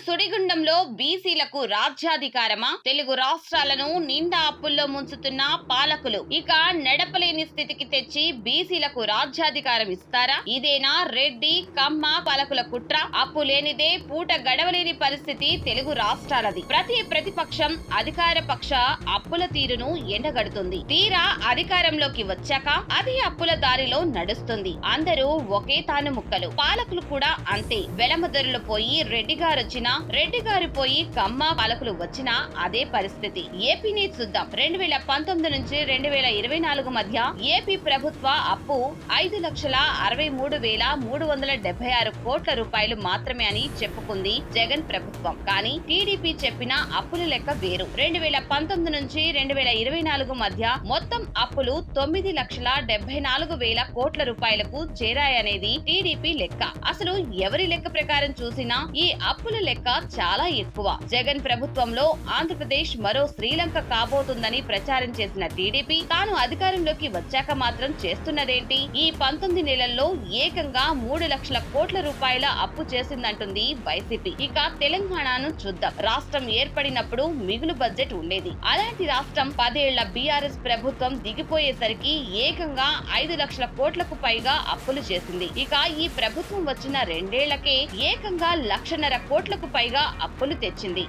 సుడిగుండంలో బీసీలకు రాజ్యాధికారమా? తెలుగు రాష్ట్రాలను నిండా అప్పుల్లో ముంచుతున్న పాలకులు ఇక నడపలేని స్థితికి తెచ్చి బీసీలకు రాజ్యాధికారం ఇస్తారా? ఇదేనా రెడ్డి కమ్మ పాలకుల కుట్ర? అప్పు లేనిదే పూట గడవలేని పరిస్థితి తెలుగు రాష్ట్రాలది. ప్రతి ప్రతిపక్షం అధికార పక్ష అప్పుల తీరును ఎండగడుతుంది. తీరా అధికారంలోకి వచ్చాక అది అప్పుల దారిలో నడుస్తుంది. అందరూ ఒకే తాను ముక్కలు. పాలకులు కూడా అంతే. వెలమదరులు పోయి రెడ్డి గారు వచ్చినా, రెడ్డి గారు పోయి కమ్మ పాలకులు వచ్చినా అదే పరిస్థితి. ఏపీని చూద్దాం. 2019 నుంచి 2024 మధ్య ఏపీ ప్రభుత్వ అప్పు 5,63,376 కోట్ల రూపాయలు మాత్రమే అని చెప్పుకుంది జగన్ ప్రభుత్వం. కానీ టీడీపీ చెప్పిన అప్పుల లెక్క వేరు. 2019 నుంచి 2024 మధ్య మొత్తం అప్పులు 9,74,000 కోట్ల రూపాయలకు చేరాయనేది టీడీపీ లెక్క. అసలు ఎవరి లెక్క ప్రకారం చూసినా ఈ అప్పుల లెక్క చాలా ఎక్కువ. జగన్ ప్రభుత్వంలో ఆంధ్రప్రదేశ్ మరో శ్రీలంక కాబోతుందని ప్రచారం చేసిన టీడీపీ తాను అధికారంలోకి వచ్చాక మాత్రం చేస్తున్నదేంటి? ఈ 19 నెలల్లో ఏకంగా 3 లక్షల కోట్ల రూపాయల అప్పు చేసిందంటుంది వైసీపీ. ఇక తెలంగాణను చూద్దాం. రాష్ట్రం ఏర్పడినప్పుడు మిగులు బడ్జెట్ ఉండేది. అలాంటి రాష్ట్రం 10 ఏళ్ల బీఆర్ఎస్ ప్రభుత్వం దిగిపోయేసరికి ఏకంగా 5 లక్షల కోట్లకు పైగా అప్పులు చేసింది. ఇక ఈ ప్రభుత్వం వచ్చిన 2 ఏళ్లకే ఏకంగా 1,50,000 కోట్లకు పైగా అప్పులు తెచ్చింది.